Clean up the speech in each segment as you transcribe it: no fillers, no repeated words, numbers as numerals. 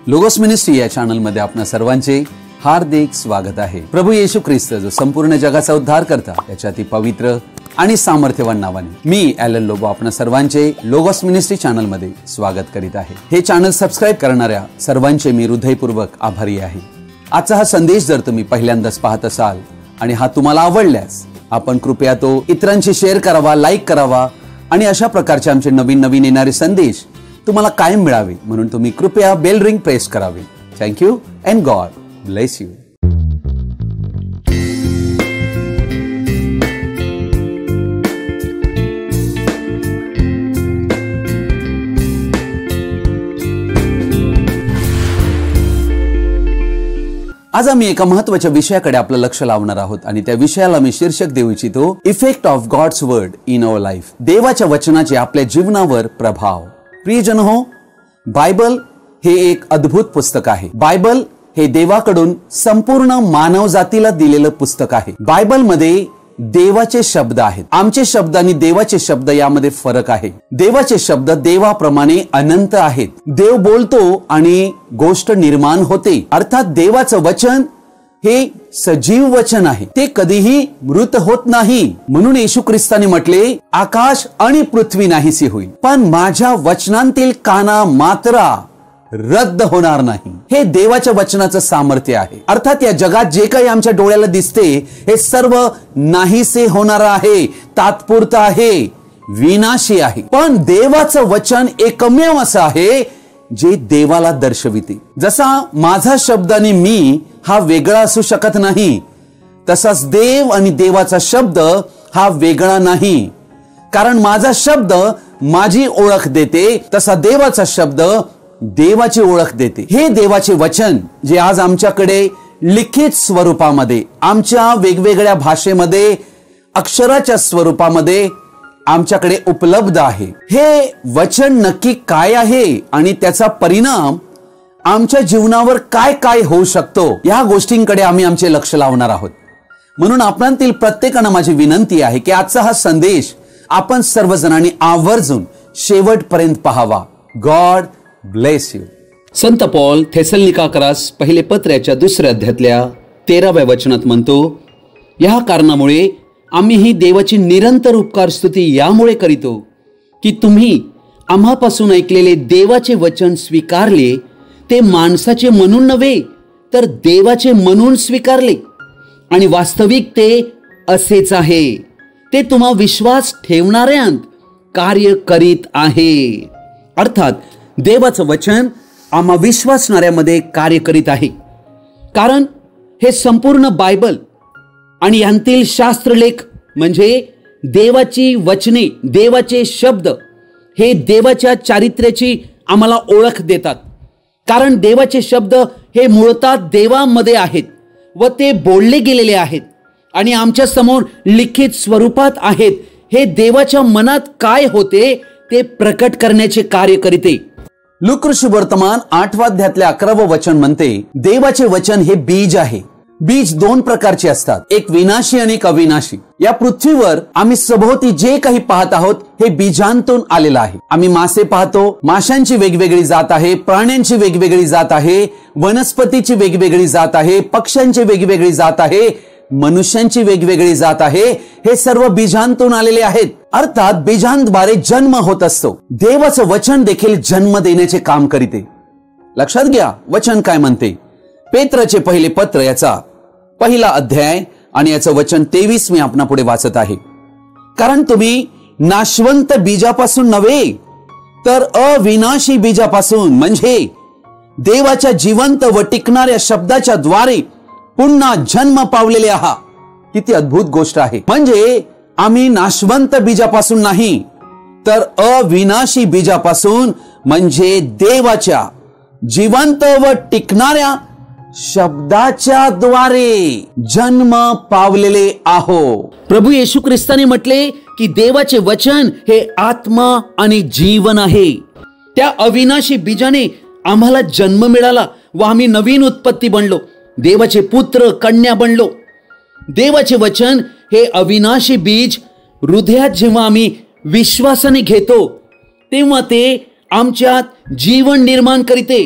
Logos ministry या channel मध्ये आपणा सर्वांचे हार्दिक स्वागत आहे। प्रभू येशू ख्रिस्त जो संपूर्ण जगाचा उद्धार करता त्याच्या अति पवित्र आणि सामर्थ्यवान नावाने मी ॲलन लोबो आपणा सर्वांचे लोगोस मिनिस्ट्री चॅनल मध्ये स्वागत करीत आहे। हे चॅनल सबस्क्राइब करणाऱ्या सर्वांचे मी हृदयपूर्वक आभारी आहे। आजचा हा संदेश जर तुम्ही पहिल्यांदाच पाहत असाल आणि हा तुम्हाला आवडल्यास आपण कृपया तो इतरांशी शेअर करावा, लाईक करावा आणि अशा प्रकारचे आमचे नवीन येणारे संदेश तुम्हाला कायम मिळावे म्हणून तुम्ही कृपया बेल रिंग प्रेस करावी। Thank you and God bless you. आज आम्ही एका महत्त्वाच्या विषयाकडे आपलं लक्ष लावणार आहोत आणि त्या विषयाला मी शीर्षक देऊ इच्छितो, effect of God's word in our life. देवाच्या वचनाचे आपल्या जीवनावर प्रभाव। प्रियजन हो, बायबल हे एक अद्भुत पुस्तक आहे। बायबल हे देवाकडून संपूर्ण मानव जातीला दिलेलं पुस्तक आहे। बायबल मध्ये देवाचे शब्द आहेत। आमचे शब्द आणि देवाचे शब्द यामध्ये फरक आहे। देवाचे शब्द देवाप्रमाणे अनंत आहेत। देव बोलतो आणि गोष्ट निर्माण होते, अर्थात देवाचं वचन हे सजीव वचन आहे। ते कधीही मृत होत नाही। म्हणून येशू ख्रिस्ताने म्हटले, आकाश आणि पृथ्वी नाहीसी होईल पण माझ्या वचनांतील काना मात्रा रद्द होणार नाही। हे देवाच्या वचनाचं सामर्थ्य आहे। अर्थात या जगात जे काही आमच्या डोळ्याला दिसते हे सर्व नाहीसे होणार आहे, तात्पुरतं आहे, विनाशी आहे। पण देवाचं वचन एकमेव असं आहे जे देवाला दर्शविते। जसा माझा शब्द आणि मी हा वेगळा असू शकत नाही, तसाच देव आणि देवाचा शब्द हा वेगळा नाही। कारण माझा शब्द माझी ओळख देते, तसा देवाचा शब्द देवाची ओळख देते। हे देवाचे वचन जे आज आमच्याकडे लिखित स्वरूपामध्ये, आमच्या वेगवेगळ्या भाषेमध्ये, अक्षराच्या स्वरूपामध्ये आमच्याकडे उपलब्ध आहे। हे वचन नक्की काय आहे आणि त्याचा परिणाम आमच्या जीवनावर काय काय होऊ शकतो या गोष्टींकडे आम्ही आमचे लक्ष लावणार आहोत। म्हणून आपणातील प्रत्येकाला माझी विनंती आहे की आजचा हा संदेश आपण सर्वजणांनी आवर्जून शेवटपर्यंत पाहावा। God bless you. संत पौल थेसलोनिकाकरास पहिले पत्राच्या 2 अध्यायातल्या 13व्या वचनात म्हणतो, या कारणामुळे आम्ही ही देवाची निरंतर उपकार स्तुती यामुळे करीतो की तुम्ही आम्हापासून ऐकलेले देवाचे वचन स्वीकारले, ते माणसाचे म्हणून नव्हे तर देवाचे म्हणून स्वीकारले आणि वास्तविक ते असेच आहे। ते तुम्हा विश्वास ठेवणाऱ्यांत कार्य करीत आहे। अर्थात देवाचं वचन आम्हा विश्वासणाऱ्यामध्ये कार्य करीत आहे। कारण हे संपूर्ण बायबल आणि यांतील शास्त्रलेख म्हणजे देवाची वचने, देवाचे शब्द हे देवाच्या चारित्र्याची आम्हाला ओळख देतात। कारण देवाचे शब्द हे मूळतः देवामध्ये आहेत व ते बोलले गेलेले आहेत आणि आमच्या समोर लिखित स्वरूपात आहेत। हे देवाच्या मनात काय होते ते प्रकट करण्याचे कार्य करते। लूका सुवर्तमान 8व्या अध्यायातल्या 11वं वचन म्हणते, देवाचे वचन हे बीज आहे। बीज 2 प्रकारचे असतात, एक विनाशी आणि एक अविनाशी। या पृथ्वीवर आम्ही सभोवती जे काही पाहत आहोत हे बीजांतून आलेलं आहे। आम्ही मासे पाहतो, माशांची वेगवेगळी जात आहे, प्राण्यांची वेगवेगळी जात आहे, वनस्पतीची वेगवेगळी जात आहे, पक्ष्यांची वेगवेगळी जात आहे, मनुष्यांची वेगवेगळी जात आहे। हे सर्व बीजांतून आलेले आहेत। अर्थात बीजांद्वारे जन्म होत असतो। देवाचं वचन देखील जन्म देण्याचे काम करीते। लक्षात घ्या वचन काय म्हणते। पेत्राचे पहिले पत्र याचा 1 अध्याय आणि याचं वचन 23 मी आपणा पुढे वाचत आहे। कारण तुम्ही नाशवंत बीजापासून नव्हे तर अविनाशी बीजापासून म्हणजे देवाच्या जिवंत व टिकणाऱ्या शब्दाच्या द्वारे पुन्हा जन्म पावलेले आहात। किती अद्भुत गोष्ट आहे। म्हणजे आम्ही नाशवंत बीजापासून नाही तर अविनाशी बीजापासून म्हणजे देवाच्या जिवंत व टिकणाऱ्या शब्दाच्या द्वारे जन्म पावलेले आहो। प्रभू येशू ख्रिस्ताने म्हटले की देवाचे वचन हे आत्मा आणि जीवन आहे। त्या अविनाशी बीजाने आम्हाला जन्म मिळाला व आम्ही नवीन उत्पत्ती बनलो, देवाचे पुत्र कन्या बनलो। देवाचे वचन हे अविनाशी बीज हृदयात जेव्हा आम्ही विश्वासाने घेतो तेव्हा ते आमच्यात जीवन निर्माण करीते,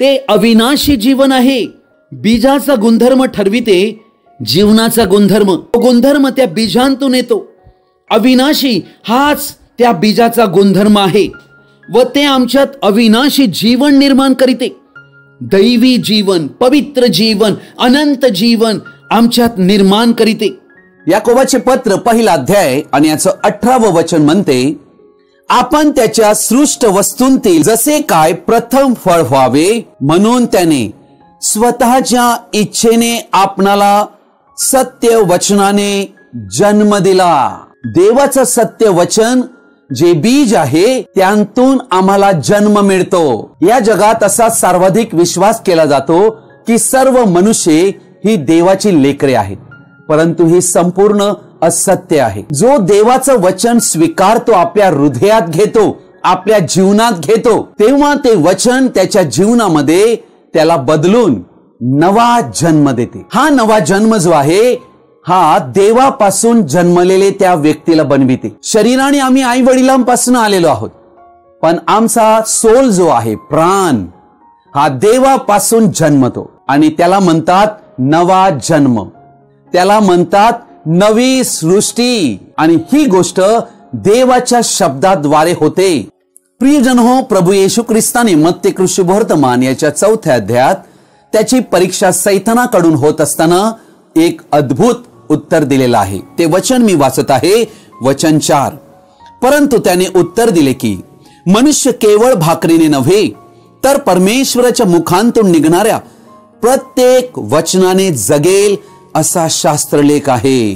ते अविनाशी जीवन आहे. बीजाचा गुणधर्म ठरविते जीवनाचा गुणधर्म. तो गुणधर्म त्या बीजांतून येतो. अविनाशी हाच त्या बीजाचा गुणधर्म आहे व ते आमच्यात अविनाशी जीवन निर्माण करीते. दैवी जीवन, पवित्र जीवन, अनंत जीवन आमच्यात निर्माण करीते. याकोबाचे पत्र 1 अध्याय आणि याचं 18वं वचन म्हणते, आपण त्याच्या सृष्ट वस्तूंतील जसे काय प्रथम फळ व्हावे म्हणून त्याने स्वतःच्या इच्छेने आपणाला सत्य वचनाने जन्म दिला. देवाचं सत्य वचन जे बीज आहे त्यांतून आम्हाला जन्म मिळतो. या जगात असा सर्वाधिक विश्वास केला जातो की सर्व मनुष्य ही देवाची लेकरे आहेत, परंतु ही संपूर्ण असत्य आहे. जो देवाचं वचन स्वीकारतो, आपल्या हृदयात घेतो, आपल्या जीवनात घेतो, तेव्हा ते वचन त्याच्या जीवनामध्ये त्याला बदलून नवा जन्म देते. हा नवा जन्म जो आहे हा देवापासून जन्मलेले त्या व्यक्तीला बनविते. शरीराने आम्ही आई वडिलांपासून आलेलो आहोत, पण आमचा सोल जो आहे, प्राण, हा देवापासून जन्मतो आणि त्याला म्हणतात नवा जन्म, त्याला म्हणतात नवी सृष्टी. आणि ही गोष्ट देवाच्या शब्दाद्वारे होते. प्रियजन हो, प्रभू येशू ख्रिस्ताने मत्ते शुभवर्तमान याच्या 4थ्या अध्यायात त्याची परीक्षा सैतानाकडून होत असताना एक अद्भुत उत्तर दिलेलं आहे. ते वचन मी वाचत आहे, वचन 4. परंतु त्याने उत्तर दिले की मनुष्य केवळ भाकरीने नव्हे तर परमेश्वराच्या मुखांतून निघणाऱ्या प्रत्येक वचनाने जगेल असा शास्त्रलेख आहे.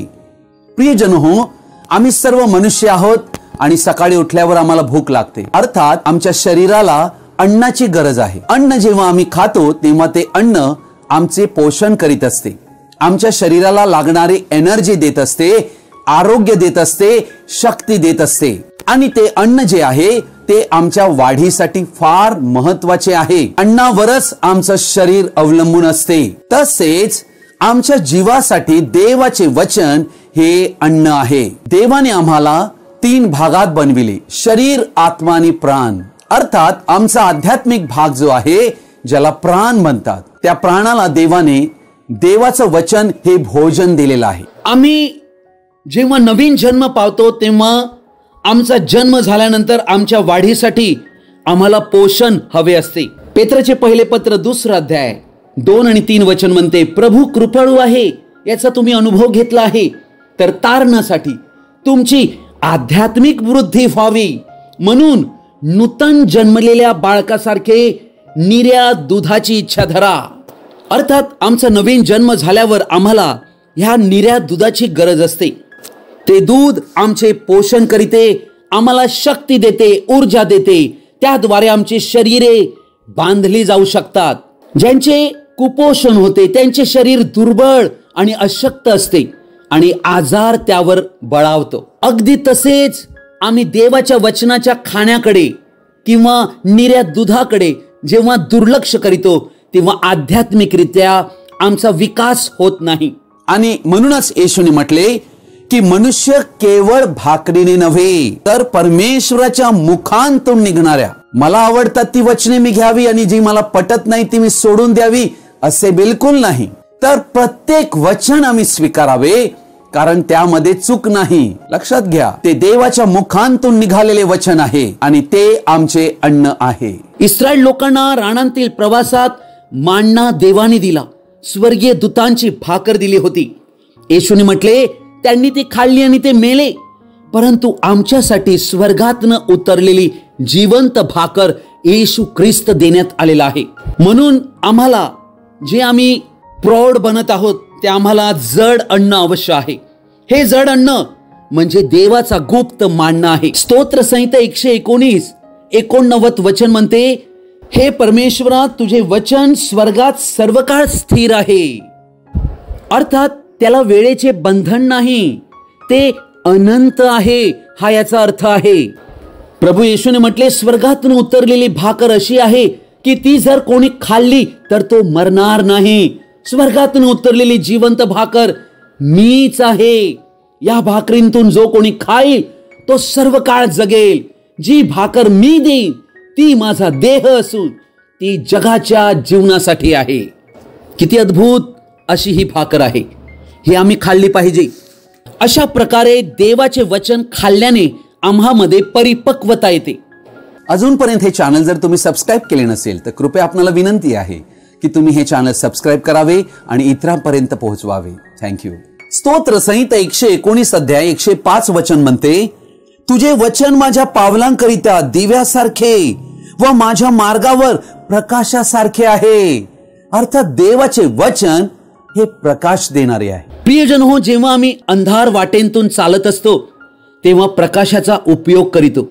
प्रियजन हो, आम्ही सर्व मनुष्य आहोत आणि सकाळी उठल्यावर आम्हाला भूक लागते. अर्थात आमच्या शरीराला अन्नाची गरज आहे. अन्न जेव्हा आम्ही खातो तेव्हा ते अन्न आमचे पोषण करीत असते, आमच्या शरीराला लागणारी एनर्जी देत असते, आरोग्य देत असते, शक्ती देत असते. आणि ते अन्न जे आहे ते आमच्या वाढीसाठी फार महत्वाचे आहे. अन्नावरच आमचं शरीर अवलंबून असते. तसेच आमच्या जीवासाठी देवाचे वचन हे अन्न आहे. देवाने आम्हाला 3 भागात बनविले, शरीर, आत्मा आणि प्राण. अर्थात आमचा आध्यात्मिक भाग जो आहे, ज्याला प्राण म्हणतात, त्या प्राणाला देवाने देवाचं वचन हे भोजन दिलेलं आहे. आम्ही जेव्हा नवीन जन्म पावतो तेव्हा आमचा जन्म झाल्यानंतर आमच्या वाढीसाठी आम्हाला पोषण हवे असते. पेत्राचे पहिले पत्र 2 अध्याय 2 आणि 3 वचन म्हणते, प्रभू कृपाळू आहे याचा तुम्ही अनुभव घेतला आहे, तर तारणासाठी तुमची आध्यात्मिक वृद्धी व्हावी म्हणून नूतन जन्मलेल्या बाळकासारखे निऱ्या दुधाची इच्छा धरा. अर्थात आमचा नवीन जन्म झाल्यावर आम्हाला ह्या निऱ्या दुधाची गरज असते. ते दूध आमचे पोषण करीते, आम्हाला शक्ती देते, ऊर्जा देते. त्याद्वारे आमची शरीरे बांधली जाऊ शकतात. ज्यांचे कुपोषण होते त्यांचे शरीर दुर्बळ आणि अशक्त असते आणि आजार त्यावर बळावतो. अगदी तसेच आम्ही देवाच्या वचनाच्या खाण्याकडे किंवा निऱ्या दुधाकडे जेव्हा दुर्लक्ष करीतो तेव्हा आध्यात्मिकरित्या आमचा विकास होत नाही. आणि म्हणूनच येशूने म्हटले की मनुष्य केवळ भाकरीने नव्हे तर परमेश्वराच्या मुखांतून निघणाऱ्या. मला आवडतात ती वचने मी घ्यावी आणि जी मला पटत नाही ती मी सोडून द्यावी असे बिलकुल नाही. तर प्रत्येक वचन आम्ही स्वीकारावे, कारण त्यामध्ये चूक नाही. लक्षात घ्या, ते देवाच्या मुखांतून निघालेले वचन आहे आणि ते आमचे अन्न आहे. इस्रायल लोकांना रानांतील प्रवासात मान्ना देवाने दिला, स्वर्गीय दूतांची भाकर दिली होती. येशूने म्हटले त्यांनी ती खाल्ली आणि ते मेले, परंतु आमच्यासाठी स्वर्गातनं उतरलेली जिवंत भाकर येशू ख्रिस्त देण्यात आलेला आहे. म्हणून आम्हाला जे आम्ही प्रौढ बनत आहोत ते आम्हाला जड अन्न अवश्य आहे. हे जड अन्न म्हणजे देवाचा गुप्त मान्ना आहे. स्तोत्र संहिता 119:89 वचन म्हणते, हे परमेश्वरा तुझे वचन स्वर्गात सर्वकाळ स्थिर आहे. अर्थात त्याला वेळेचे बंधन नाही, ते अनंत आहे, हा याचा अर्थ आहे. प्रभू येशूने म्हटले स्वर्गातून उतरलेली भाकर अशी आहे की ती जर कोणी खाल्ली तर तो मरणार नाही. स्वर्गातून उतरलेली जिवंत भाकर मीच आहे. या भाकरींतून जो कोणी खाईल तो सर्व काळ जगेल. जी भाकर मी देईन ती माझा देह असून ती जगाच्या जीवनासाठी आहे. किती अद्भुत अशी ही भाकर आहे, ही आम्ही खाल्ली पाहिजे. अशा प्रकारे देवाचे वचन खाल्ल्याने आम्हामध्ये परिपक्वता येते. अजूनपर्यंत हे चॅनल जर तुम्ही सबस्क्राईब केले नसेल तर कृपया आपल्याला विनंती आहे की तुम्ही हे चॅनल सबस्क्राईब करावे आणि इतरांपर्यंत पोहोचवावे. थँक्यू. स्तोत्र संहिता 119 अध्याय 105 वचन म्हणते, तुझे वचन माझ्या पावलांकरिता दिव्यासारखे व माझ्या मार्गावर प्रकाशासारखे आहे. अर्थात देवाचे वचन हे प्रकाश देणारे आहे. प्रियजन हो, जेव्हा आम्ही अंधार वाटेतून चालत असतो तेव्हा प्रकाशाचा उपयोग करीतो,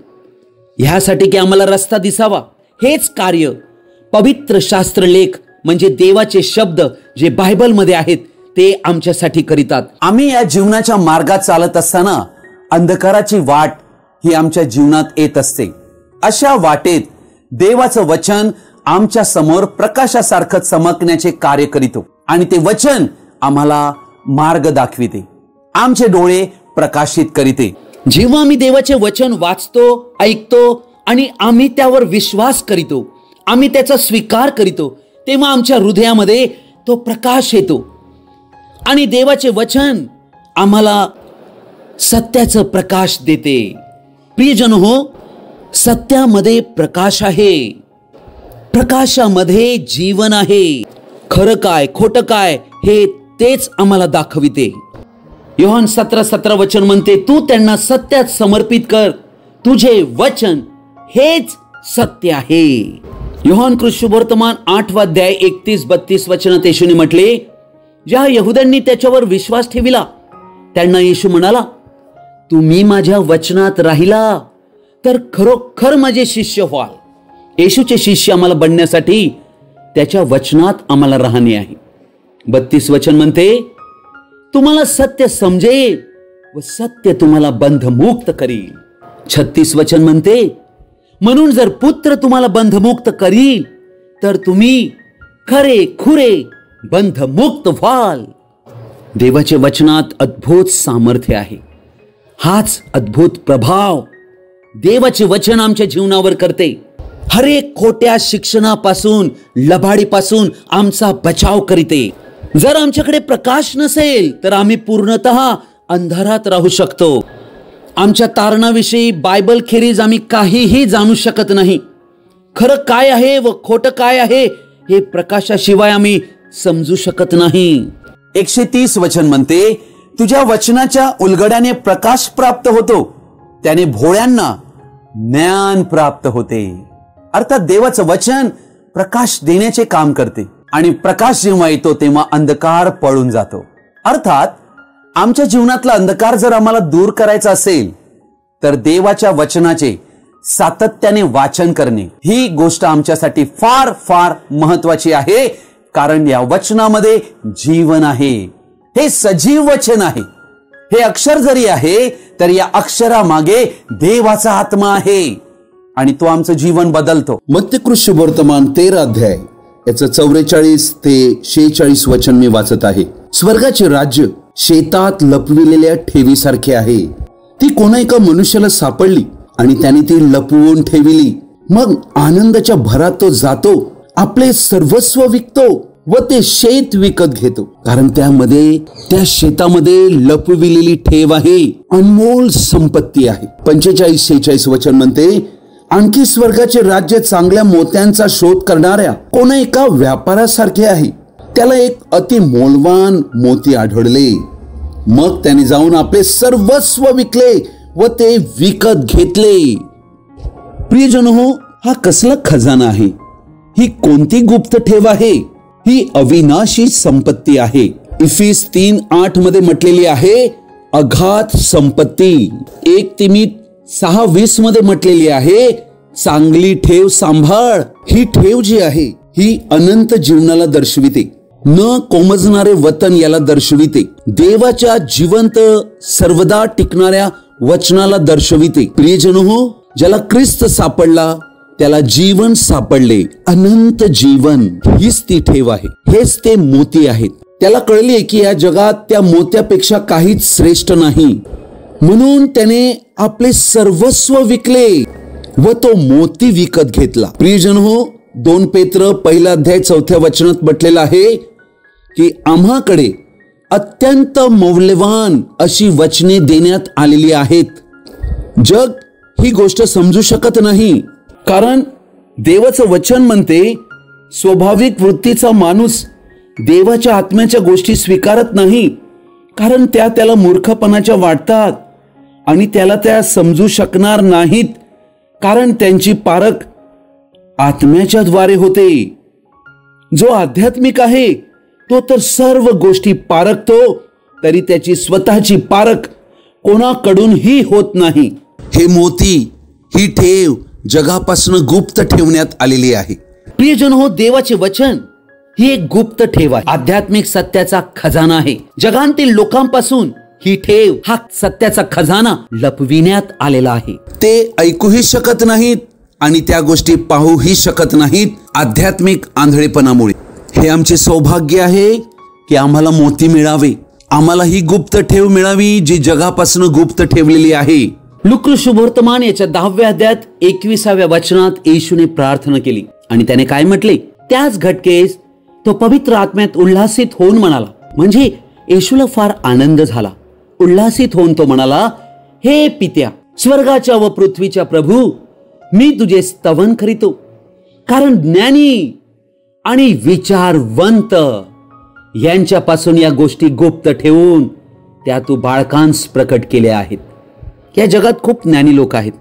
ह्यासाठी की आम्हाला रस्ता दिसावा. हेच कार्य पवित्र शास्त्रलेख म्हणजे देवाचे शब्द जे बायबलमध्ये आहेत ते आमच्यासाठी करीतात. आम्ही या जीवनाच्या मार्गात चालत असताना अंधकाराची वाट ही आमच्या जीवनात येत असते. अशा वाटेत देवाचं वचन आमच्या समोर प्रकाशासारखं चमकण्याचे कार्य करीतो आणि ते वचन आम्हाला मार्ग दाखविते, आमचे डोळे प्रकाशित करीते. जेव्हा आम्ही देवाचे वचन वाचतो, ऐकतो आणि आम्ही त्यावर विश्वास करीतो, आम्ही त्याचा स्वीकार करीतो, तेव्हा आमच्या हृदयामध्ये तो प्रकाश येतो आणि देवाचे वचन आम्हाला सत्याचं प्रकाश देते. प्रियजन हो, सत्यामध्ये प्रकाश आहे, प्रकाशामध्ये जीवन आहे. खरं काय खोटं काय हे तेच आम्हाला दाखविते. योहान 17:17 वचन म्हणते, तू त्यांना सत्यात समर्पित कर, तुझे वचन हेच सत्य आहे. योहान कृष्णवर्तमान 8 अध्याय 31-32 वचनात येशूने म्हटले, ज्या यहुद्यांनी त्याच्यावर विश्वास ठेविला त्यांना येशू म्हणाला, तुम्ही माझ्या वचनात राहिला तर खरोखर माझे शिष्य व्हाल. येशूचे शिष्य आम्हाला बनण्यासाठी त्याच्या वचनात आम्हाला राहणे आहे. 32 वचन म्हणते, तुम्हाला सत्य समजेल व सत्य तुम्हाला बंधमुक्त करील. 36 वचन म्हणते, म्हणून जर पुत्र तुम्हाला बंधमुक्त करील तर तुम्ही खरे खुरे बंधमुक्त व्हाल. देवाच्या वचनात अद्भुत सामर्थ्य आहे. हाच अद्भुत प्रभाव देवाचे वचन आमच्या जीवनावर करते. हरेक खोट्या शिक्षणापासून, लबाडीपासून आमचा बचाव करीते. जर आमच्याकडे प्रकाश नसेल तर आम्ही पूर्णतः अंधारात राहू शकतो. आमच्या तारणाविषयी बायबल खेरीज आम्ही काहीही जाणू शकत नाही. खरं काय आहे व खोटं काय आहे हे प्रकाशाशिवाय आम्ही समजू शकत नाही. 130 वचन म्हणते, तुझ्या वचनाच्या उलगड्याने प्रकाश प्राप्त होतो, त्याने भोळ्यांना ज्ञान प्राप्त होते. अर्थात देवाचं वचन प्रकाश देण्याचे काम करते आणि प्रकाश जेव्हा येतो तेव्हा अंधकार पळून जातो. अर्थात आमच्या जीवनातला अंधकार जर आम्हाला दूर करायचा असेल तर देवाच्या वचनाचे सातत्याने वाचन करणे ही गोष्ट आमच्यासाठी फार फार महत्वाची आहे. कारण या वचनामध्ये जीवन आहे. हे सजीव वचन आहे. हे अक्षर जरी आहे तर या अक्षरामागे देवाचा आत्मा आहे आणि तो आमचं जीवन बदलतो. मत्तकृष्ण वर्तमान 13 अध्याय याचं 44 ते 46 वचन मी वाचत आहे. स्वर्गाचे राज्य शेतात लपविलेल्या ठेवीसारखे आहे. ती कोणा एका मनुष्याला सापडली आणि त्याने ती लपवून ठेविली. मग आनंदाच्या भरात तो जातो, आपले सर्वस्व विकतो व ते शेत विकत घेतो. कारण त्यामध्ये, त्या शेतामध्ये लपविलेली ठेव आहे, अनमोल संपत्ती आहे. 45-46 वचन म्हणते, आणखी स्वर्गाचे राज्य चांगल्या मोत्यांचा शोध करणाऱ्या कोणा एका व्यापारासारखे आहे. त्याला एक अति मौल्यवान मोती आढळले. मग त्याने जाऊन आपले सर्वस्व विकले व ते विकत घेतले. प्रियजन हो, हा कसला खजाना आहे? ही कोणती गुप्त ठेव आहे? ही अविनाशी संपत्ती आहे. इफिस 3:8 मध्ये म्हटलेली आहे अघात संपत्ती. 1 तिमित 6:20 मध्ये म्हटलेली आहे चांगली ठेव सांभाळ. ही ठेव जी आहे ही अनंत जीवनाला दर्शविते, न कोमजणारे वतन याला दर्शविते, देवाच्या जिवंत सर्वदा टिकणाऱ्या वचनाला दर्शविते. प्रियजन हो, ज्याला ख्रिस्त सापडला त्याला जीवन सापडले, अनंत जीवन. हीच ती ठेव आहे, हेच ते मोती आहेत. त्याला कळले की या जगात त्या मोत्यापेक्षा काहीच श्रेष्ठ नाही, म्हणून त्याने आपले सर्वस्व विकले व तो मोती विकत घेतला. प्रियजन हो, 2 पेत्र 1:4 म्हटलेलं आहे की आम्हाकडे अत्यंत मौल्यवान अशी वचने देण्यात आलेली आहेत. जग ही गोष्ट समजू शकत नाही, कारण देवाचं वचन म्हणते स्वाभाविक वृत्तीचा माणूस देवाच्या आत्म्याच्या गोष्टी स्वीकारत नाही, कारण त्याला मूर्खपणाच्या वाटतात आणि त्याला त्या समजू शकणार नाहीत, कारण त्यांची पारख आत्म्याच्या द्वारे होते. जो आध्यात्मिक आहे तो तर सर्व गोष्टी पारखतो, तरी त्याची स्वतःची पारख कोणाकडूनही होत नाही. हे मोती, ही ठेव जगापासून गुप्त ठेवण्यात आलेली आहे. प्रियजन हो, देवाचे वचन ही एक गुप्त ठेव आहे. आध्यात्मिक सत्याचा खजाना आहे. जगातील लोकांपासून ही ठेव, हा सत्याचा खजाना लपविण्यात आलेला आहे. ते ऐकूही शकत नाहीत आणि त्या गोष्टी पाहूही शकत नाहीत आध्यात्मिक आंधळेपणामुळे. हे आमचे सौभाग्य आहे की आम्हाला मोती मिळावे, आम्हाला ही गुप्त ठेव मिळावी जी जगापासून गुप्त ठेवलेली आहे. लूका शुभवर्तमान याच्या 10व्या अध्यायात 21व्या वचनात येशूने प्रार्थना केली आणि त्याने काय म्हटले? त्याच घटकेस तो पवित्र आत्म्यात उल्हासित होऊन म्हणाला. म्हणजे येशूला फार आनंद झाला. उल्हासित होऊन तो म्हणाला, हे पित्या, स्वर्गाच्या व पृथ्वीच्या प्रभू, मी तुझे स्तवन करीतो, कारण ज्ञानी आणि विचारवंत यांच्यापासून या गोष्टी गुप्त ठेवून त्या तू बाळकांस प्रकट केल्या आहेत. या जगात खूप ज्ञानी लोक आहेत,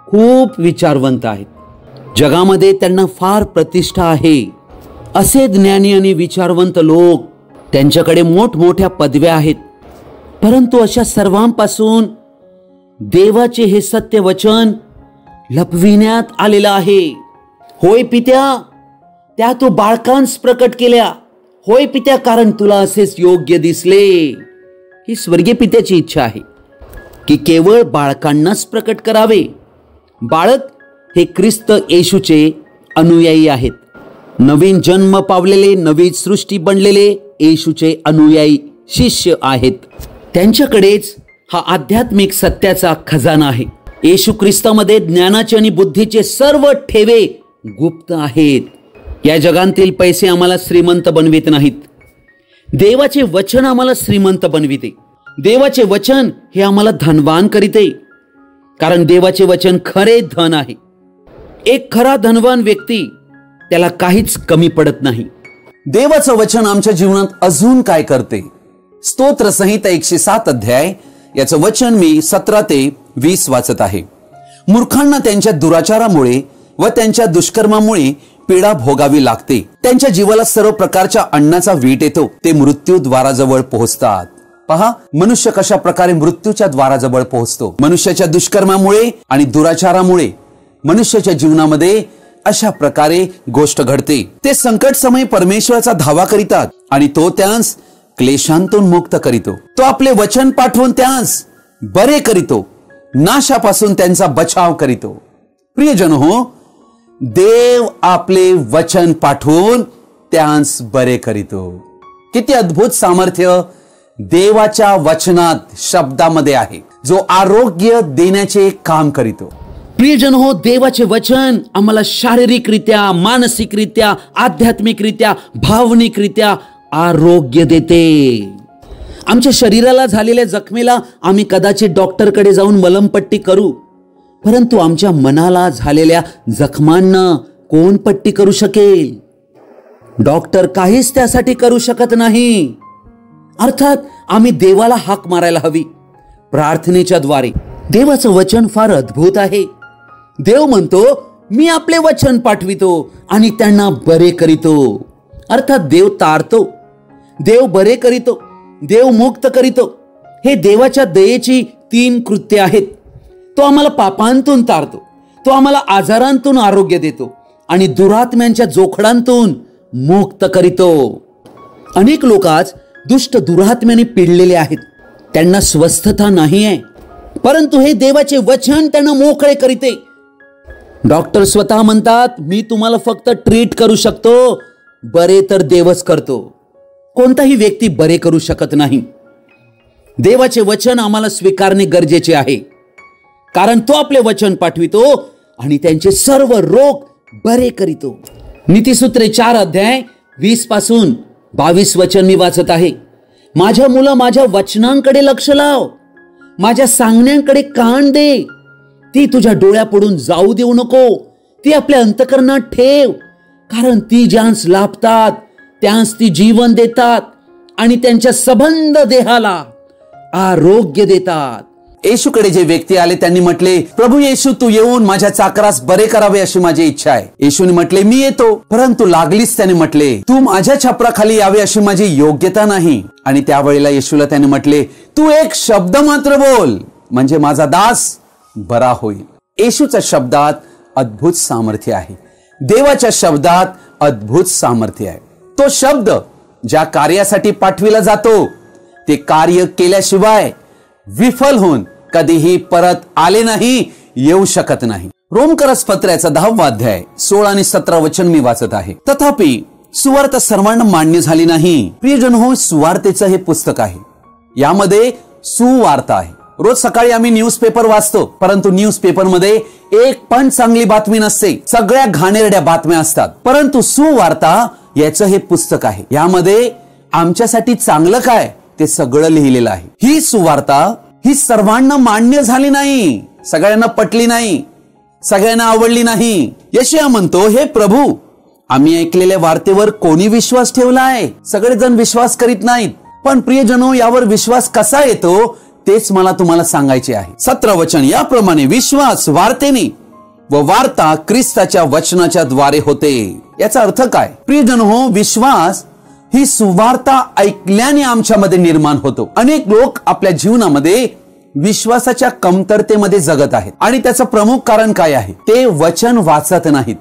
खूप विचारवंत आहेत. जगामध्ये त्यांना फार प्रतिष्ठा आहे. असे ज्ञानी आणि विचारवंत लोक, त्यांच्याकडे मोठमोठ्या पदव्या आहेत. परंतु अशा सर्वांपासून देवाचे हे सत्य वचन लपविण्यात आलेलं आहे. होय पित्या, त्या तू बाळकांस प्रकट केल्या. होय पित्या, कारण तुला असेच योग्य दिसले. ही स्वर्गीय पित्याची इच्छा आहे की केवळ बाळकांनाच प्रकट करावे. बाळक हे ख्रिस्त येशूचे अनुयायी आहेत. नवीन जन्म पावलेले, नवीन सृष्टी बनलेले येशूचे अनुयायी शिष्य आहेत. त्यांच्याकडेच हा आध्यात्मिक सत्याचा खजाना आहे. येशू ख्रिस्तामध्ये ज्ञानाचे आणि बुद्धीचे सर्व ठेवे गुप्त आहेत. या जगातील पैसे आम्हाला श्रीमंत बनवित नाहीत. देवाचे वचन आम्हाला श्रीमंत बनविते. देवाचे वचन हे आम्हाला धनवान करीते, कारण देवाचे वचन खरे धन आहे. एक खरा धनवान व्यक्ती, त्याला काहीच कमी पडत नाही. देवाचं वचन आमच्या जीवनात अजून काय करते? स्तोत्र संहिता 107 अध्याय याचं वचन मी 17 ते 20 वाचत आहे. मूर्खांना त्यांच्या दुराचारामुळे व त्यांच्या दुष्कर्मामुळे पीडा भोगावी लागते. त्यांच्या जीवाला सर्व प्रकारच्या अन्नाचा वीट येतो. ते मृत्यू द्वाराजवळ पोहोचतात. पहा, मनुष्य कशा प्रकारे मृत्यूच्या द्वाराजवळ पोहोचतो. मनुष्याच्या दुष्कर्मामुळे आणि दुराचारामुळे मनुष्याच्या जीवनामध्ये अशा प्रकारे गोष्ट घडते. ते संकट समय परमेश्वराचा धावा करीतात आणि तो त्यांस क्लेशांतून मुक्त करीतो. तो आपले वचन पाठवून त्यांस बरे करीतो, नाशापासून त्यांचा बचाव करीतो. प्रियजन हो, देव आपले वचन पाठवून त्यांस बरे करीतो. किती अद्भुत सामर्थ्य देवाच्या वचनात, शब्दामध्ये आहे, जो आरोग्य देण्याचे काम करीतो. प्रियजन हो, देवाचे वचन आम्हाला शारीरिकरित्या, मानसिकरित्या, आध्यात्मिकरित्या, भावनिकरित्या आरोग्य देते. आमच्या शरीराला झालेल्या जखमेला आम्ही कदाचित डॉक्टरकडे जाऊन मलमपट्टी करू, परंतु आमच्या मनाला झालेल्या जखमांना कोण पट्टी करू शकेल? डॉक्टर काहीच त्यासाठी करू शकत नाही. अर्थात आम्ही देवाला हाक मारायला हवी प्रार्थनेच्या द्वारे. देवाचं वचन फार अद्भुत आहे. देव म्हणतो, मी आपले वचन पाठवितो आणि त्यांना बरे करीतो. अर्थात देव तारतो, देव बरे करीतो, देव मुक्त करीतो. हे देवाच्या दयेची 3 कृत्य आहेत. तो आम्हाला पापांतून तारतो, तो आम्हाला आजारांतून आरोग्य देतो आणि दुरात्म्यांच्या जोखडांतून मुक्त करीतो. अनेक लोक आज दुष्ट दुरात्म्याने पिडलेले आहेत. त्यांना स्वस्थता नाही आहे, परंतु हे देवाचे वचन त्यांना मोकळे करीते. डॉक्टर स्वतः म्हणतात, मी तुम्हाला फक्त ट्रीट करू शकतो, बरे तर देवच करतो. कोणताही व्यक्ती बरे करू शकत नाही. देवाचे वचन आम्हाला स्वीकारणे गरजेचे आहे, कारण तो आपले वचन पाठवितो आणि त्यांचे सर्व रोग बरे करीतो. नीतिसूत्रे 4 अध्याय 20 पासून 22 वचन मी वाचत आहे. माझ्या मुला, माझ्या वचनांकडे लक्ष लाव, माझ्या सांगण्याकडे कान दे. ती तुझ्या डोळ्यापुढून जाऊ देऊ नको, ती आपल्या अंतःकरणात ठेव, कारण ती ज्यांस लाभतात त्यांस ती जीवन देतात आणि त्यांच्या सबंध देहाला आरोग्य देतात. येशूकडे जे व्यक्ती आले त्यांनी म्हटले, प्रभू येशू, तू येऊन माझ्या चाकरास बरे करावे अशी माझी इच्छा आहे. येशूने म्हटले, मी येतो. परंतु लागलीच त्याने म्हटले, तू माझ्या छपराखाली यावे अशी माझी योग्यता नाही. आणि त्यावेळेला येशूला त्याने म्हटले, तू एक शब्द मात्र बोल, म्हणजे माझा दास बरा होईल. येशूच्या शब्दात अद्भुत सामर्थ्य आहे. देवाच्या शब्दात अद्भुत सामर्थ्य आहे. तो शब्द ज्या कार्यासाठी पाठविला जातो ते कार्य केल्याशिवाय विफल होऊन कधीही परत आले नाही, येऊ शकत नाही. रोमकरस पत्राचा 10वा अध्याय 16 आणि 17 वचन मी वाचत आहे. तथापि सुवार्ता सर्वांना मान्य झाली नाही. प्रियजन हो, सुवार्तेचं हे पुस्तक आहे. यामध्ये सुवार्ता आहे. रोज सकाळी आम्ही न्यूजपेपर वाचतो, परंतु न्यूजपेपर मध्ये एक पण चांगली बातमी नसते. सगळ्या घाणेरड्या बातम्या असतात. परंतु सुवार्ता याचं हे पुस्तक आहे. यामध्ये आमच्यासाठी चांगलं काय ते सगळं लिहिलेलं आहे. ही सुवार्ता ही सर्वांना मान्य झाली नाही, सगळ्यांना पटली नाही, सगळ्यांना आवडली नाही. यशाया म्हणतो, हे प्रभू, आम्ही ऐकलेल्या वार्तेवर कोणी विश्वास ठेवला आहे? सगळेजण विश्वास करीत नाहीत. पण प्रियजनो, यावर विश्वास कसा येतो तेच मला तुम्हाला सांगायचे आहे. 17 वचन याप्रमाणे विश्वास वार्तेने व वार्ता ख्रिस्ताच्या वचनाच्या द्वारे होते. याचा अर्थ काय? प्रियजन हो, विश्वास ही सुवार्ता ऐकल्याने आमच्यामध्ये निर्माण होतो. अनेक लोक आपल्या जीवनामध्ये विश्वासाच्या कमतरतेमध्ये जगत आहेत आणि त्याचं प्रमुख कारण काय आहे? ते वचन वाचत नाहीत,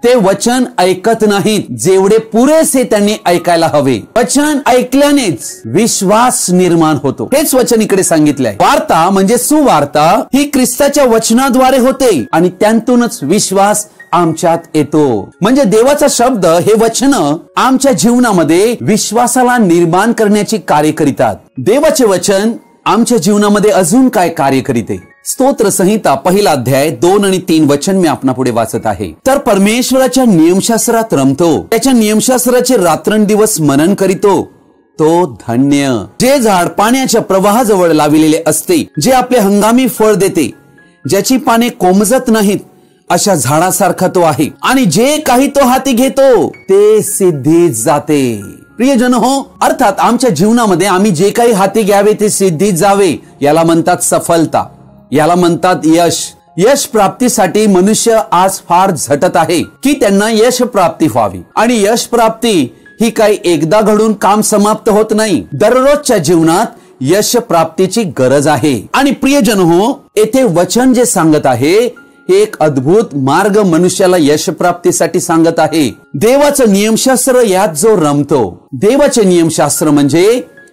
ते वचन ऐकत नाहीत जेवढे पुरेसे त्यांनी ऐकायला हवे. वचन ऐकल्यानेच विश्वास निर्माण होतो. हेच वचन इकडे सांगितलंय. वार्ता म्हणजे सुवार्ता ही ख्रिस्ताच्या वचनाद्वारे होते आणि त्यांतूनच विश्वास आमच्यात येतो. म्हणजे देवाचा शब्द हे वचन आमच्या जीवनामध्ये विश्वासाला निर्माण करण्याची कार्य करीतात. देवाचे वचन आमच्या जीवनामध्ये अजून काय कार्य करीते? स्तोत्र संहिता 1 अध्याय 2 आणि 3 वचन मी आपणा पुढे वाचत आहे. तर परमेश्वराच्या नियमशास्त्रात रमतो, त्याच्या नियमशास्त्राचे रात्रंदिवस मनन करीतो, तो धन्य. जे झाड पाण्याच्या प्रवाहाजवळ लावलेले असते, जे आपले हंगामी फळ देते, ज्याची पाने कोमजत नाहीत, अशा झाडासारखा तो आहे. आणि जे काही तो हाती घेतो ते सिद्धीत जाते. प्रियजन हो, अर्थात आमच्या जीवनामध्ये आम्ही जे काही हाती घ्यावे ते सिद्धीत जावे, याला म्हणतात सफलता, याला म्हणतात यश. यश प्राप्तीसाठी मनुष्य आज फार झटत आहे की त्यांना यश प्राप्ती व्हावी. आणि यश प्राप्ती ही काही एकदा घडून काम समाप्त होत नाही. दररोजच्या जीवनात यश प्राप्तीची गरज आहे. आणि प्रियजन हो, येथे वचन जे सांगत आहे एक अद्भुत मार्ग मनुष्याला यश प्राप्तीसाठी सांगत आहे. देवाचं नियमशास्त्र यात जो रमतो. देवाचे नियमशास्त्र म्हणजे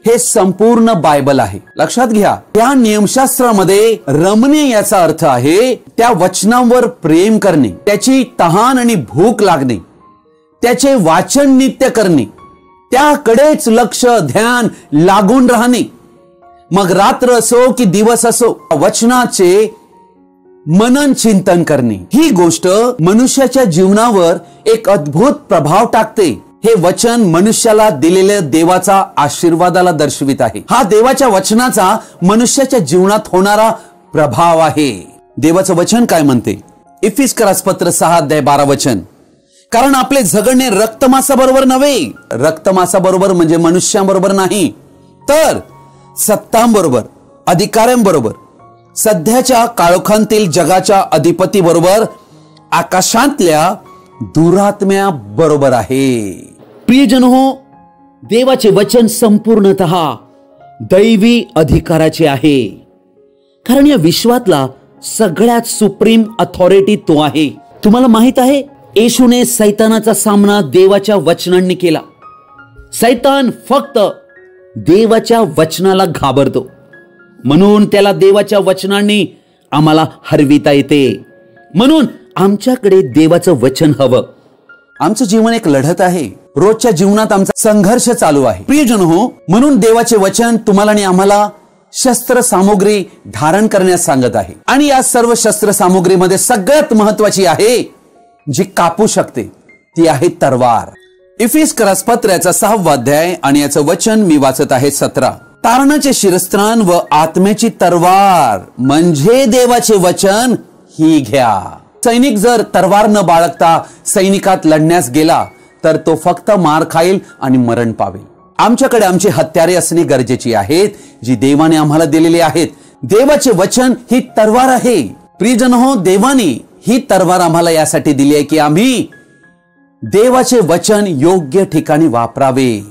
हे संपूर्ण बायबल आहे. लक्षात घ्या, त्या नियमशास्त्रामध्ये रमणे याचा अर्थ आहे त्या वचनांवर प्रेम करणे, त्याची तहान आणि भूक लागणे, त्याचे वाचन नित्य करणे, त्याकडेच लक्ष ध्यान लागून राहणे. मग रात्र असो की दिवस असो, वचनाचे मनन चिंतन करणे. ही गोष्ट मनुष्याच्या जीवनावर एक अद्भुत प्रभाव टाकते. हे वचन मनुष्याला दिलेल्या देवाचा आशीर्वादाला दर्शवित आहे. हा देवाच्या वचनाचा मनुष्याच्या जीवनात होणारा प्रभाव आहे. देवाचं वचन काय म्हणते? इफिसकरास पत्र 6 अध्याय 12 वचन, कारण आपले झगडणे रक्तमांसाबरोबर नव्हे. रक्तमांसाबरोबर म्हणजे मनुष्याबरोबर नाही, तर सत्तांबरोबर, अधिकाऱ्यांबरोबर, सध्याच्या काळोखांतील जगाच्या अधिपती बरोबर, आकाशातल्या दुरात्म्या बरोबर आहे. प्रियजन हो, देवाचे वचन संपूर्णतः दैवी अधिकाराचे आहे. कारण या विश्वातला सगळ्यात सुप्रीम अथॉरिटी तो आहे. तुम्हाला माहित आहे, येशूने सैतानाचा सामना देवाच्या वचनांनी केला. सैतान फक्त देवाच्या वचनाला घाबरतो, म्हणून त्याला देवाच्या वचनांनी आम्हाला हरविता येते. म्हणून आमच्याकडे देवाचं वचन हवं. आमचं जीवन एक लढत आहे. रोजच्या जीवनात आमचा संघर्ष चालू आहे. प्रियजन हो, म्हणून देवाचे वचन तुम्हाला आणि आम्हाला शस्त्र सामुग्री धारण करण्यास सांगत आहे. आणि या सर्व शस्त्र सामुग्रीमध्ये सगळ्यात महत्वाची आहे जी कापू शकते, ती आहे तरवार. इफिस्करास पत्राचा 6वा अध्याय आणि याचं वचन मी वाचत आहे 17. तारणाचे शिरस्त्राण व आत्म्याची तरवार म्हणजे देवाचे वचन ही घ्या. सैनिक जर तरवार न बाळगता सैनिकात लढण्यास गेला तर तो फक्त मार खाईल आणि मरण पावेल. आमच्याकडे आमची हत्यारे असणे गरजेची आहेत जी देवाने आम्हाला दिलेली आहेत. देवाचे वचन ही तरवार आहे. प्रियजन हो, देवाने ही तरवार आम्हाला यासाठी दिली आहे की आम्ही देवाचे वचन योग्य ठिकाणी वापरावे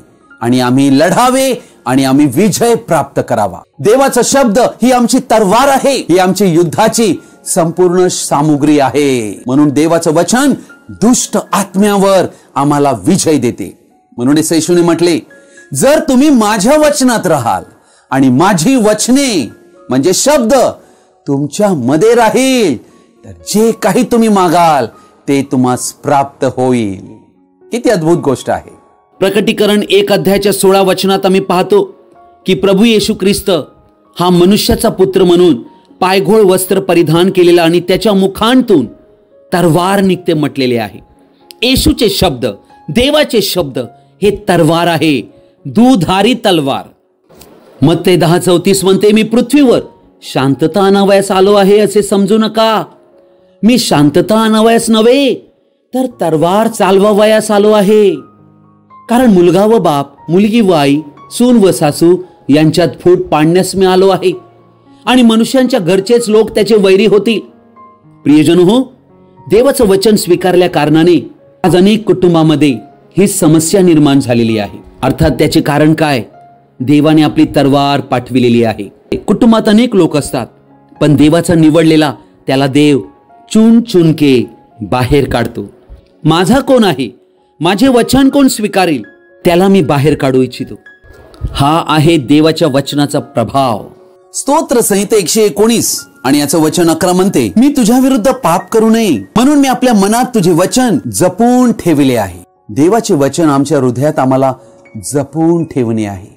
आणि आम्ही लढावे आणि आम्ही विजय प्राप्त करावा. देवाचा शब्द ही आमची तरवार आहे. ही आमची युद्धाची संपूर्ण सामुग्री आहे. म्हणून देवाचं वचन दुष्ट आत्म्यावर आम्हाला विजय देते. म्हणून येशूने म्हटले, जर तुम्ही माझ्या वचनात राहाल आणि माझी वचने म्हणजे शब्द तुमच्या मध्ये राहील तर जे काही तुम्ही मागाल ते तुम्हास प्राप्त होईल. किती अद्भुत गोष्ट आहे. प्रकटीकरण 1 अध्यायाच्या 16 वचनात आम्ही पाहतो की प्रभू येशू ख्रिस्त हा मनुष्याचा पुत्र म्हणून पायघोळ वस्त्र परिधान केलेला आणि त्याच्या मुखांतून तरवार निघते म्हटलेले आहे. येशूचे शब्द, देवाचे शब्द हे तरवार आहे, दुधारी तलवार. मत्ते 10:34 म्हणते, मी पृथ्वीवर शांतता आणावयास आलो आहे असे समजू नका. मी शांतता आणावयास नव्हे तर तरवार चालवावयास आलो आहे. कारण मुलगा व बाप, मुलगी व आई, सून व सासू यांच्यात फूट पाडण्यास मी आलो आहे आणि मनुष्यांच्या घरचेच लोक त्याचे वैरी होतील. प्रियजन हो, देवाचं वचन स्वीकारल्या कारणाने आज अनेक कुटुंबामध्ये ही समस्या निर्माण झालेली आहे. अर्थात त्याचे कारण काय? देवाने आपली तरवार पाठविलेली आहे. कुटुंबात अनेक लोक असतात पण देवाचा निवडलेला त्याला देव चुन चुनके बाहेर काढतो. माझा कोण आहे, माझे वचन कोण स्वीकारेल त्याला मी बाहेर काढू इच्छितो. हा आहे देवाच्या वचनाचा प्रभाव. स्तोत्र संहिता 119 आणि याचं वचन 11 म्हणते, मी तुझ्या विरुद्ध पाप करू नये म्हणून मी आपल्या मनात तुझे वचन जपून ठेवले आहे. देवाचे वचन आमच्या हृदयात आम्हाला जपून ठेवणे आहे.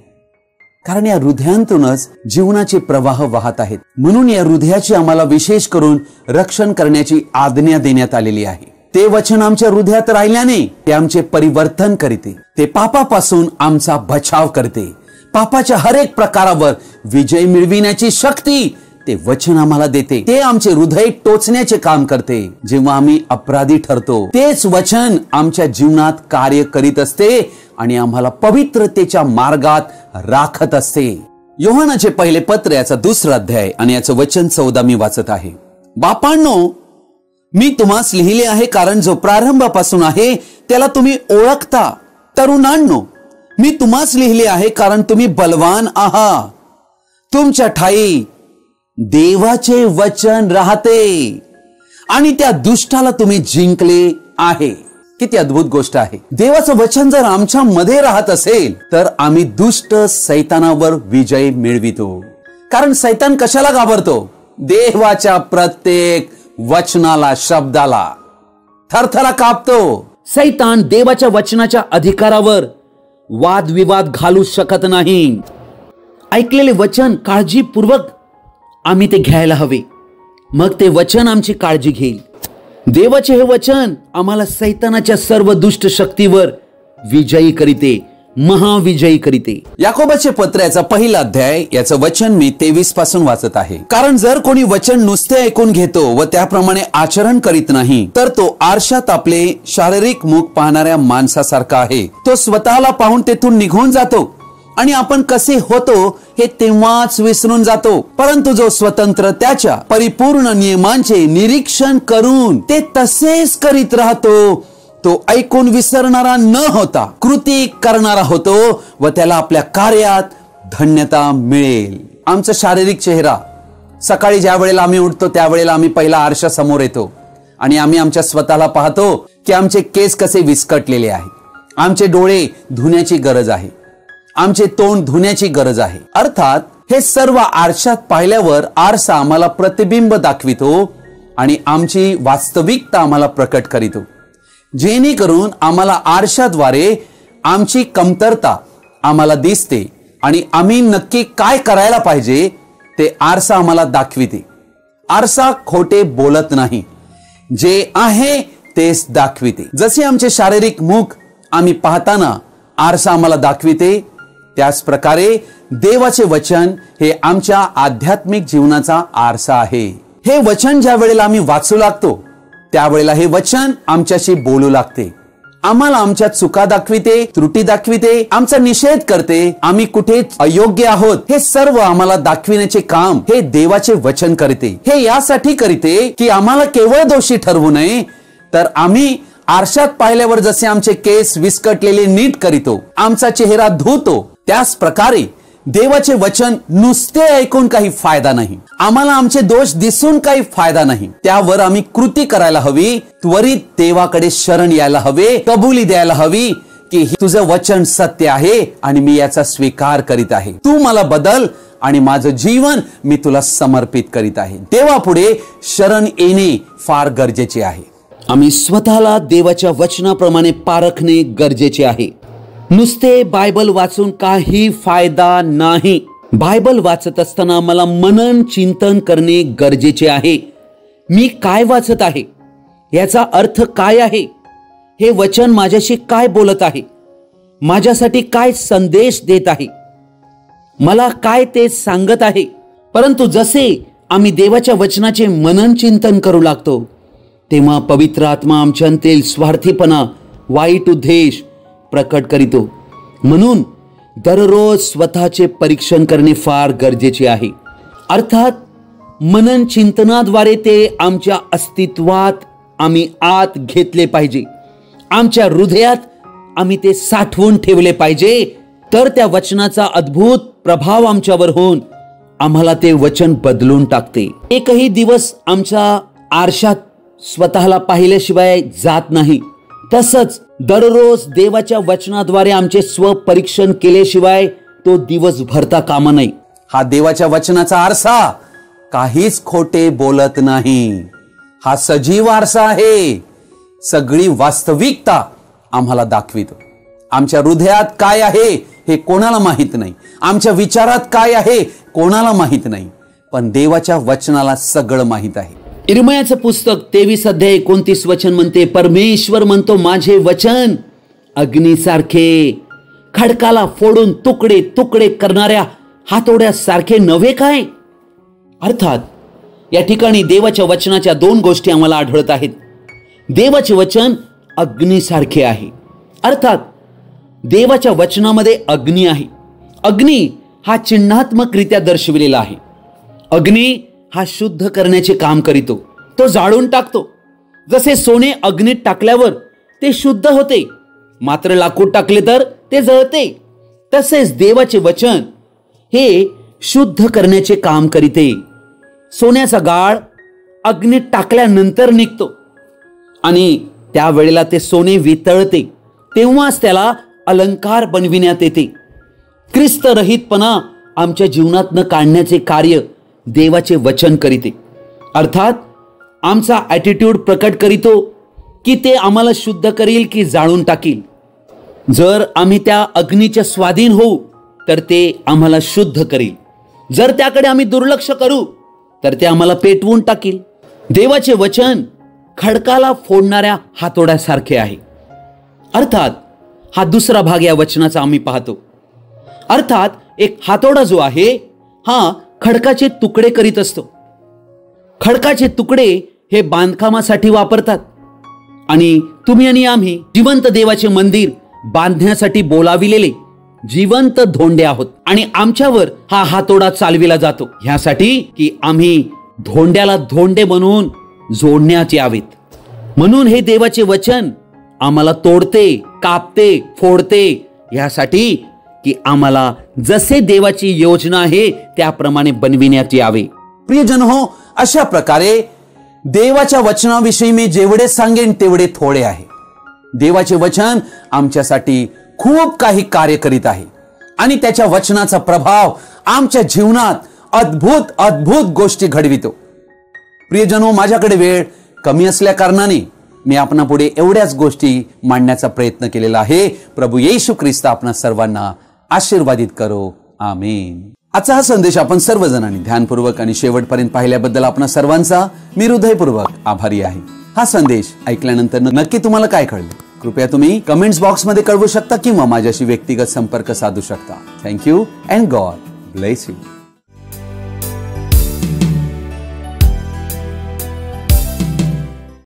कारण या हृदयांतूनच जीवनाचे प्रवाह वाहत आहेत. म्हणून या हृदयाची आम्हाला विशेष करून रक्षण करण्याची आज्ञा देण्यात आलेली आहे. ते वचन आमच्या हृदयात राहिल्याने ते आमचे परिवर्तन करते. ते पापापासून आमचा बचाव करते. पापाच्या हर एक प्रकारावर विजय मिळविण्याची शक्ती ते वचन आम्हाला देते. ते आमचे हृदय टोचण्याचे काम करते. जेव्हा आम्ही अपराधी ठरतो तेच वचन आमच्या जीवनात कार्य करीत असते आणि आम्हाला पवित्रतेच्या मार्गात राखत असते. योहानाचे पहिले पत्र याचा 2रा अध्याय आणि याचं वचन 14 मी वाचत आहे. बापांनो, मी तुम्हास लिहिले आहे कारण जो प्रारंभापासून आहे त्याला तुम्ही ओळखता. तरुणांनो, मी तुम्हास लिहिले आहे कारण तुम्ही बलवान आहात. तुमच्या ठाई देवाचे वचन राहते आणि त्या दुष्टाला तुम्ही जिंकले आहे. किती अद्भुत गोष्ट आहे. देवाचं वचन जर आमच्या मध्ये राहत असेल तर आम्ही दुष्ट सैतानावर विजय मिळवितो. कारण सैतान कशाला घाबरतो? देवाच्या प्रत्येक वचनाला, शब्दाला थरथरा कापतो. सैतान देवाच्या वचनाच्या अधिकारावर वादविवाद घालू शकत नाही. ऐकलेले वचन काळजीपूर्वक आम्ही ते घ्यायला हवे. मग ते वचन आमची काळजी घेईल. देवाचे हे वचन आम्हाला सैतानाच्या सर्व दुष्ट शक्तीवर विजयी करीते, महाविजयी करीते. याकोबाचे पत्र याचा 1 अध्याय याचं वचन मी 23 पासून वाचत आहे. कारण जर कोणी वचन नुसते ऐकून घेतो व त्याप्रमाणे आचरण करीत नाही तर तो आरशात आपले शारीरिक मुख पाहणाऱ्या माणसासारखा आहे. तो स्वतःला पाहून तेथून निघून जातो आणि आपण कसे होतो हे तेव्हाच विसरून जातो. परंतु जो स्वतंत्र त्याच्या परिपूर्ण नियमांचे निरीक्षण करून ते तसेच करीत राहतो तो ऐकून विसरणारा न होता कृती करणारा होतो व त्याला आपल्या कार्यात धन्यता मिळेल. आमचा शारीरिक चेहरा, सकाळी ज्या वेळेला आम्ही उठतो त्यावेळेला आम्ही पहिला आरशा समोर येतो आणि आम्ही आमच्या स्वतःला पाहतो की आमचे केस कसे विस्कटलेले आहेत. आमचे डोळे धुण्याची गरज आहे. आमचे तोंड धुण्याची गरज आहे. अर्थात हे सर्व आरशात पाहिल्यावर आरसा आम्हाला प्रतिबिंब दाखवितो आणि आमची वास्तविकता आम्हाला प्रकट करीतो. जेणेकरून आम्हाला आरशाद्वारे आमची कमतरता आम्हाला दिसते आणि आम्ही नक्की काय करायला पाहिजे ते आरसा आम्हाला दाखविते. आरसा खोटे बोलत नाही. जे आहे तेच दाखविते. जसे आमचे शारीरिक मुख आम्ही पाहताना आरसा आम्हाला दाखविते, त्याच प्रकारे देवाचे वचन हे आमच्या आध्यात्मिक जीवनाचा आरसा आहे. हे वचन ज्या वेळेला आम्ही वाचू लागतो त्यावेळेला हे वचन आमच्याशी बोलू लागते, आम्हाला आमच्या चुका दाखविते, त्रुटी दाखविते, आमचा निषेध करते, आम्ही कुठे अयोग्य आहोत हे सर्व आम्हाला दाखविण्याचे काम हे देवाचे वचन करते. हे यासाठी करते की आम्हाला केवळ दोषी ठरवू नये, तर आम्ही आरशात पाहिल्यावर जसे आमचे केस विस्कटलेले नीट करीतो, आमचा चेहरा धुतो, त्याच प्रकारे देवाचे वचन नुसते ऐकून काही फायदा नाही, आम्हाला आमचे दोष दिसून काही फायदा नाही. त्यावर आम्ही कृती करायला हवी, त्वरित देवाकडे शरण यायला हवे, कबुली द्यायला हवी की तुझं वचन सत्य आहे आणि मी याचा स्वीकार करीत आहे. तू मला बदल आणि माझं जीवन मी तुला समर्पित करीत आहे. देवापुढे शरण येणे फार गरजेचे आहे. आम्ही स्वतःला देवाच्या वचनाप्रमाणे पारखणे गरजेचे आहे. नुसते बायबल वाचून काही फायदा नाही. बायबल वाचत असताना मला मनन चिंतन करणे गरजेचे आहे. मी काय वाचत आहे, याचा अर्थ काय आहे, हे वचन माझ्याशी काय बोलत आहे, माझ्यासाठी काय संदेश देत आहे, मला काय ते सांगत आहे. परंतु जसे आम्ही देवाच्या वचनाचे मनन चिंतन करू लागतो तेव्हा पवित्र आत्मा आमच्यातील स्वार्थीपणा, वाईट उद्देश प्रकट करीतो. म्हणून दररोज स्वतःचे परीक्षण करणे फार गरजेचे आहे. अर्थात मनन चिंतनाद्वारे ते आमच्या अस्तित्वात आम्ही आत घेतले पाहिजे, आमच्या हृदयात आम्ही ते साठवून ठेवले पाहिजे. तर त्या वचनाचा अद्भुत प्रभाव आमच्यावर होऊन आम्हाला ते वचन बदलून टाकते. एकही दिवस आमच्या आरशात स्वतःला पाहिल्याशिवाय जात नाही. तसंच दररोज देवाच्या वचनाद्वारे आमचे स्वपरीक्षण केल्याशिवाय तो दिवस भरता कामा नये. हा देवाच्या वचनाचा आरसा काहीच खोटे बोलत नाही. हा सजीव आरसा आहे. सगळी वास्तविकता आम्हाला दाखवितो. आमच्या हृदयात काय आहे हे कोणाला माहित नाही, आमच्या विचारात काय आहे कोणाला माहित नाही, पण देवाच्या वचनाला सगळं माहित आहे. इर्मयाचं पुस्तक 23 अध्याय 29 वचन म्हणते, परमेश्वर म्हणतो माझे वचन अग्नीसारखे, खडकाला फोडून तुकडे तुकडे करणाऱ्या हातोड्यासारखे नव्हे काय. अर्थात या ठिकाणी देवाच्या वचनाच्या दोन गोष्टी आम्हाला आढळत आहेत. देवाचे वचन अग्नीसारखे आहे, अर्थात देवाच्या वचनामध्ये अग्नी आहे. अग्नी हा चिन्हात्मकरित्या दर्शविलेला आहे. अग्नी हा शुद्ध करण्याचे काम करीतो, तो जाळून टाकतो. जसे सोने अग्नीत टाकल्यावर ते शुद्ध होते, मात्र लाकूड टाकले तर ते जळते, तसेच देवाचे वचन हे शुद्ध करण्याचे काम करीते. सोन्याचा गाळ अग्नीत टाकल्यानंतर निघतो आणि त्यावेळेला ते सोने वितळते, तेव्हाच त्याला अलंकार बनविण्यात येते. ख्रिस्तरहितपणा आमच्या जीवनातनं काढण्याचे कार्य देवाचे वचन करीते. अर्थात आमचा ॲटिट्यूड प्रकट करीतो की ते आम्हाला शुद्ध करील की जाळून टाकील. जर आम्ही त्या अग्नीच्या स्वाधीन होऊ तर ते आम्हाला शुद्ध करील, जर त्याकडे आम्ही दुर्लक्ष करू तर ते आम्हाला पेटवून टाकील. देवाचे वचन खडकाला फोडणाऱ्या हातोड्यासारखे आहे. अर्थात हा दुसरा भाग या वचनाचा आम्ही पाहतो. अर्थात एक हातोडा जो आहे हा खडकाचे तुकडे करीत असतो. खडकाचे तुकडे हे बांधकामासाठी वापरतात आणि तुम्ही आणि आम्ही जिवंत देवाचे मंदिर बांधण्यासाठी बोलाविलेले जिवंत धोंडे आहोत आणि आमच्यावर हा हातोडा चालविला जातो ह्यासाठी की आम्ही धोंड्याला धोंडे बनवून जोडण्यात यावेत. म्हणून हे देवाचे वचन आम्हाला तोडते, कापते, फोडते यासाठी की आम्हाला जसे देवाची योजना आहे त्याप्रमाणे बनविण्यात यावे. प्रियजन हो, अशा प्रकारे देवाच्या वचनाविषयी मी जेवढे सांगेन तेवढे थोडे आहे. देवाचे वचन आमच्यासाठी खूप काही कार्य करीत आहे आणि त्याच्या वचनाचा प्रभाव आमच्या जीवनात अद्भुत अद्भुत गोष्टी घडवितो. प्रियजन हो, माझ्याकडे वेळ कमी असल्या कारणाने मी आपणापुढे एवढ्याच गोष्टी मांडण्याचा प्रयत्न केलेला आहे. प्रभू येशू ख्रिस्त आपणा सर्वांना आशीर्वादित करो. आमेन. आजचा हा संदेश आपण सर्वजणांनी ध्यानपूर्वक आणि शेवटपर्यंत पाहिल्याबद्दल आपणा सर्वांचा मी हृदयपूर्वक आभारी आहे. हा संदेश ऐकल्यानंतर नक्की तुम्हाला काय कळलं? कृपया तुम्ही कमेंट्स बॉक्समध्ये कळवू शकता किंवा माझ्याशी व्यक्तिगत संपर्क साधू शकता. Thank you and God bless you.